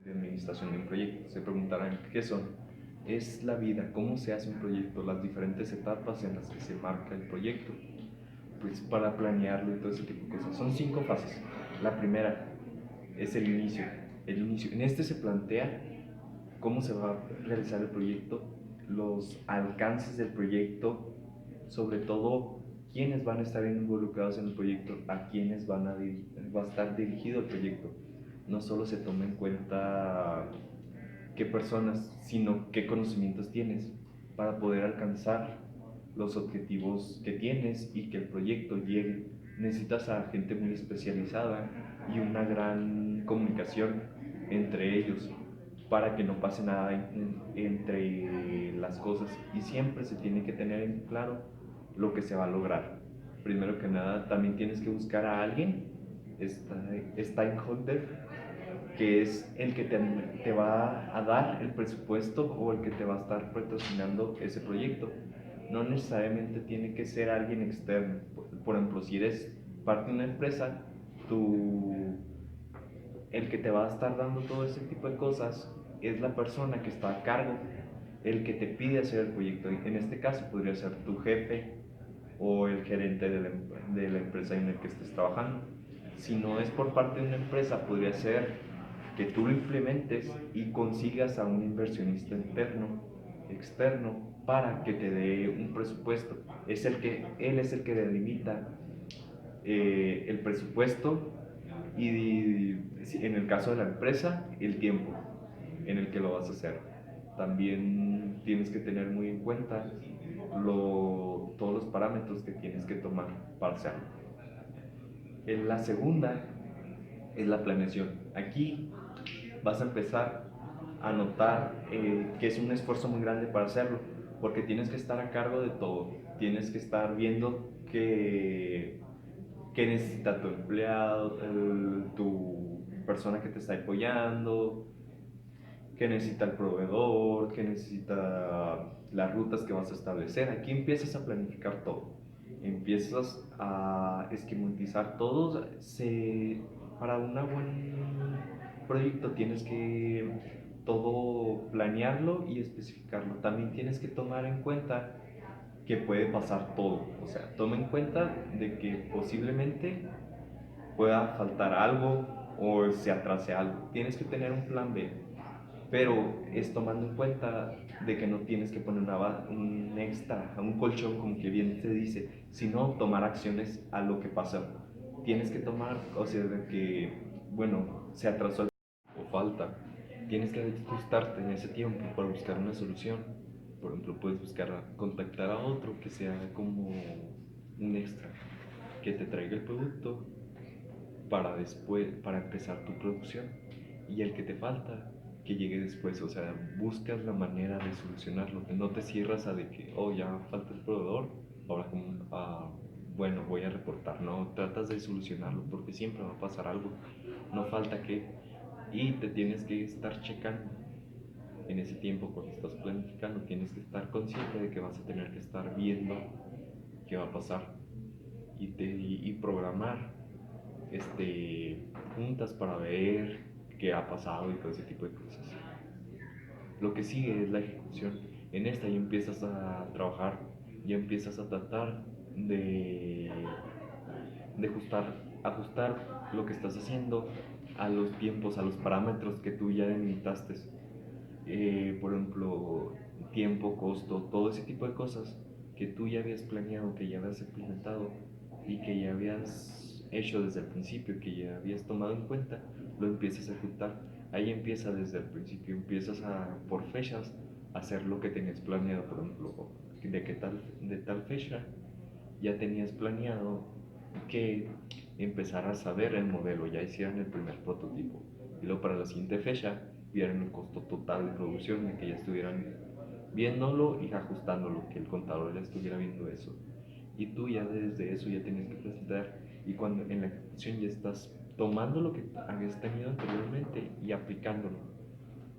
de administración de un proyecto. Se preguntarán qué son. Es la vida, cómo se hace un proyecto, las diferentes etapas en las que se marca el proyecto, pues para planearlo y todo ese tipo de cosas. Son 5 fases. La primera es el inicio. El inicio. En este se plantea cómo se va a realizar el proyecto, los alcances del proyecto, sobre todo quiénes van a estar involucrados en el proyecto, a quiénes va a estar dirigido el proyecto. No solo se toma en cuenta qué personas, sino qué conocimientos tienes para poder alcanzar los objetivos que tienes y que el proyecto llegue. Necesitas a gente muy especializada y una gran comunicación entre ellos para que no pase nada entre las cosas, y siempre se tiene que tener en claro lo que se va a lograr. Primero que nada, también tienes que buscar a alguien, stakeholder, que es el que te va a dar el presupuesto o el que te va a estar patrocinando ese proyecto. No necesariamente tiene que ser alguien externo. Por ejemplo, si eres parte de una empresa, tu, el que te va a estar dando todo ese tipo de cosas es la persona que está a cargo, el que te pide hacer el proyecto. En este caso podría ser tu jefe o el gerente de la empresa en la que estés trabajando. Si no es por parte de una empresa, podría ser que tú lo implementes y consigas a un inversionista externo, para que te dé un presupuesto. Él es el que delimita el presupuesto y, en el caso de la empresa, el tiempo en el que lo vas a hacer. También tienes que tener muy en cuenta todos los parámetros que tienes que tomar para hacerlo. En la segunda es la planeación. Aquí vas a empezar a notar que es un esfuerzo muy grande para hacerlo, porque tienes que estar a cargo de todo. Tienes que estar viendo qué necesita tu empleado, tu persona que te está apoyando, qué necesita el proveedor, qué necesita las rutas que vas a establecer. Aquí empiezas a planificar todo, empiezas a esquematizar todo. Para un buen proyecto tienes que todo planearlo y especificarlo. También tienes que tomar en cuenta que puede pasar todo. O sea, toma en cuenta de que posiblemente pueda faltar algo o se atrase algo. Tienes que tener un plan B, pero es tomando en cuenta de que no tienes que poner un extra, un colchón, como que bien se dice, sino tomar acciones a lo que pasó. Tienes que tomar, o sea, de que, bueno, se atrasó o falta. Tienes que ajustarte en ese tiempo para buscar una solución. Por ejemplo, puedes buscar contactar a otro que sea como un extra, que te traiga el producto para después, para empezar tu producción, y el que te falta, que llegue después. O sea, buscas la manera de solucionarlo, no te cierras a de que, oh, ya falta el proveedor, ahora como, bueno, voy a reportar. No, tratas de solucionarlo porque siempre va a pasar algo, no falta que, y te tienes que estar checando en ese tiempo cuando estás planificando. Tienes que estar consciente de que vas a tener que estar viendo qué va a pasar y programar juntas para ver qué ha pasado y todo ese tipo de cosas. Lo que sigue es la ejecución. En esta ya empiezas a trabajar, ya empiezas a tratar de, de ajustar lo que estás haciendo a los tiempos, a los parámetros que tú ya delimitaste. Por ejemplo, tiempo, costo, todo ese tipo de cosas que tú ya habías planeado, que ya habías implementado y que ya habías hecho desde el principio, que ya habías tomado en cuenta, lo empiezas a ejecutar. Ahí empieza desde el principio, empiezas por fechas a hacer lo que tenías planeado. Por ejemplo, de tal fecha ya tenías planeado que empezaras a ver el modelo, ya hicieran el primer prototipo, y luego para la siguiente fecha vieran el costo total de producción, de que ya estuvieran viéndolo y ajustándolo, que el contador ya estuviera viendo eso, y tú ya desde eso ya tienes que presentar. Y cuando en la ejecución ya estás tomando lo que habías tenido anteriormente y aplicándolo,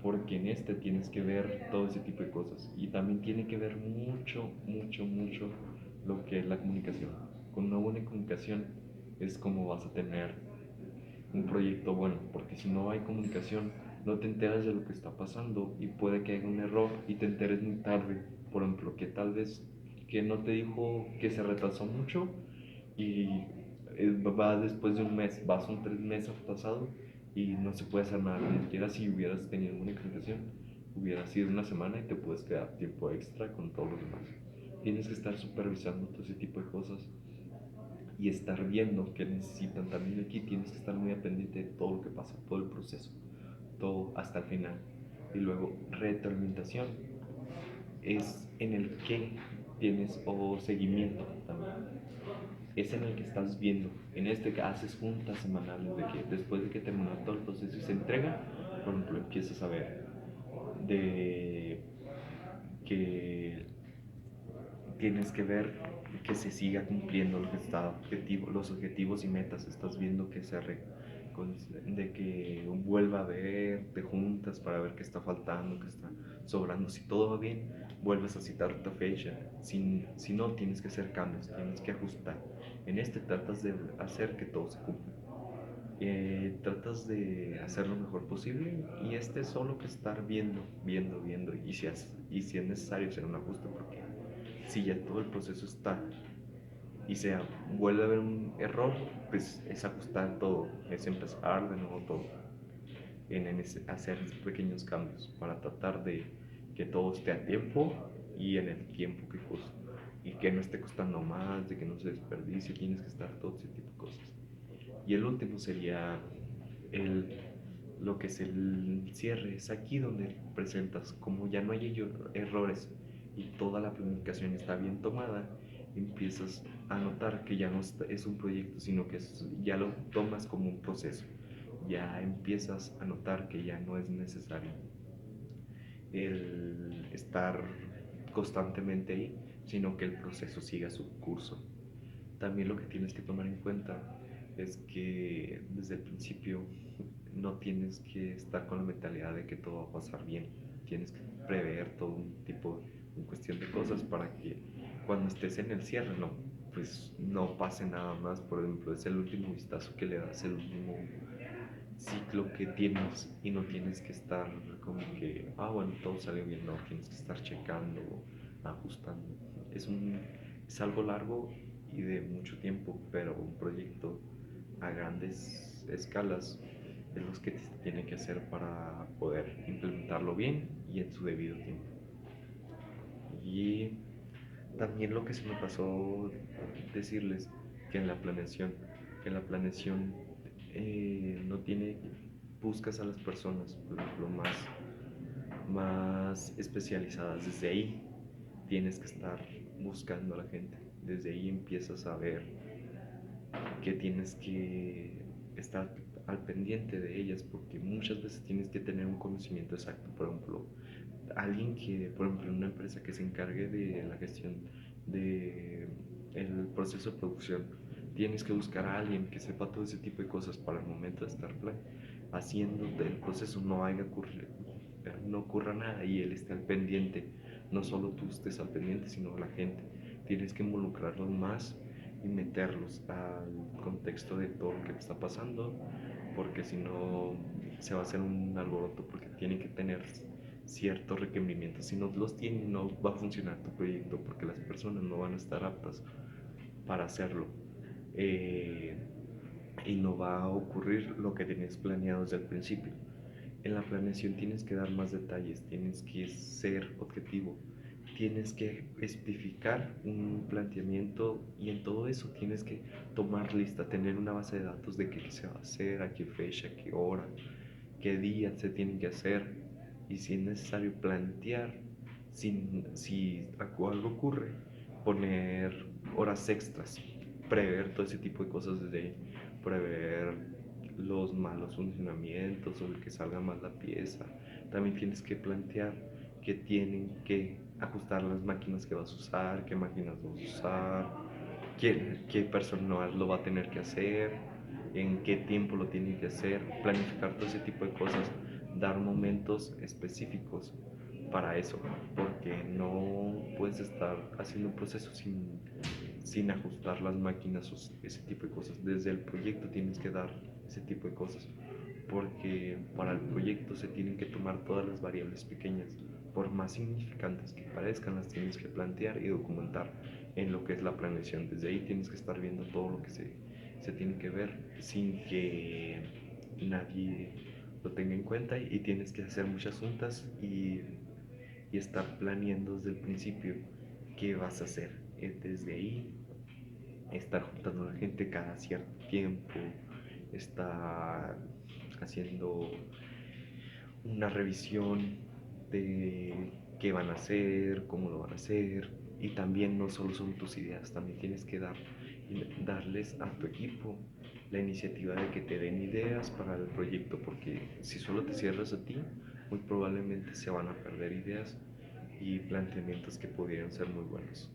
porque en este tienes que ver todo ese tipo de cosas, y también tiene que ver mucho, mucho, mucho lo que es la comunicación. Con una buena comunicación es como vas a tener un proyecto bueno, porque si no hay comunicación no te enteras de lo que está pasando y puede que haya un error y te enteres muy tarde. Por ejemplo, que tal vez que no te dijo que se retrasó mucho y va después de un mes, vas un 3 meses atrasado y no se puede hacer nada, como siquiera si hubieras tenido una calificación, hubiera sido una semana y te puedes quedar tiempo extra con todos los demás. Tienes que estar supervisando todo ese tipo de cosas y estar viendo qué necesitan. También aquí tienes que estar muy pendiente de todo lo que pasa, todo el proceso, todo hasta el final. Y luego retroalimentación es en el que tienes o seguimiento también. Es en el que estás viendo. En este que haces juntas semanales de que después de que terminó todo el proceso y se entrega, por ejemplo, empiezas a ver de que tienes que ver que se siga cumpliendo los objetivos y metas. Estás viendo que de que vuelva a ver, te juntas para ver qué está faltando, qué está sobrando. Si todo va bien, vuelves a citar tu fecha. Si no, tienes que hacer cambios, tienes que ajustar. En este tratas de hacer que todo se cumpla. Tratas de hacer lo mejor posible y este es solo que estar viendo y si es necesario hacer un ajuste porque si ya todo el proceso está y se vuelve a haber un error, pues es ajustar todo, es empezar de nuevo todo, hacer pequeños cambios para tratar de que todo esté a tiempo y en el tiempo que justo y que no esté costando más, de que no se desperdicie, tienes que estar todo ese tipo de cosas. Y el último sería el, lo que es el cierre. Es aquí donde presentas, como ya no hay errores y toda la planificación está bien tomada, empiezas a notar que ya no es un proyecto, sino que ya lo tomas como un proceso. Ya empiezas a notar que ya no es necesario el estar constantemente ahí, sino que el proceso siga su curso. También lo que tienes que tomar en cuenta es que desde el principio no tienes que estar con la mentalidad de que todo va a pasar bien. Tienes que prever todo un tipo, en cuestión de cosas para que cuando estés en el cierre, no, pues no pase nada más. Por ejemplo, es el último vistazo que le das, el último ciclo que tienes y no tienes que estar como que, bueno, todo salió bien, no, tienes que estar checando, ajustando. Es algo largo y de mucho tiempo, pero un proyecto a grandes escalas es lo que tiene que hacer para poder implementarlo bien y en su debido tiempo. Y también lo que se me pasó decirles que en la planeación no tiene, buscas a las personas, por ejemplo, más especializadas. Desde ahí tienes que estar buscando a la gente. Desde ahí empiezas a ver que tienes que estar al pendiente de ellas porque muchas veces tienes que tener un conocimiento exacto. Por ejemplo, alguien que, por ejemplo, en una empresa que se encargue de la gestión de el proceso de producción, tienes que buscar a alguien que sepa todo ese tipo de cosas para el momento de estar haciendo el proceso no ocurra nada y él esté al pendiente. No solo tú estés al pendiente, sino la gente. Tienes que involucrarlos más y meterlos al contexto de todo lo que está pasando, porque si no se va a hacer un alboroto, porque tienen que tener ciertos requerimientos. Si no los tienen, no va a funcionar tu proyecto, porque las personas no van a estar aptas para hacerlo. Eh, y no va a ocurrir lo que tenías planeado desde el principio. En la planeación tienes que dar más detalles, tienes que ser objetivo, tienes que especificar un planteamiento y en todo eso tienes que tomar lista, tener una base de datos de qué se va a hacer, a qué fecha, a qué hora, qué día se tiene que hacer y si es necesario plantear, si algo ocurre, poner horas extras, prever todo ese tipo de cosas desde ahí, prever los malos funcionamientos o el que salga mal la pieza. También tienes que plantear que tienen que ajustar las máquinas que vas a usar, qué máquinas vas a usar, qué personal lo va a tener que hacer, en qué tiempo lo tienen que hacer, planificar todo ese tipo de cosas, dar momentos específicos para eso, porque no puedes estar haciendo un proceso sin ajustar las máquinas o ese tipo de cosas. Desde el proyecto tienes que dar ese tipo de cosas porque para el proyecto se tienen que tomar todas las variables pequeñas, por más significantes que parezcan, las tienes que plantear y documentar en lo que es la planeación. Desde ahí tienes que estar viendo todo lo que se tiene que ver sin que nadie lo tenga en cuenta, y tienes que hacer muchas juntas y estar planeando desde el principio qué vas a hacer. Desde ahí estar juntando a la gente cada cierto tiempo, estar haciendo una revisión de qué van a hacer, cómo lo van a hacer, y también no solo son tus ideas, también tienes que darles a tu equipo la iniciativa de que te den ideas para el proyecto, porque si solo te cierras a ti, muy probablemente se van a perder ideas y planteamientos que pudieran ser muy buenos.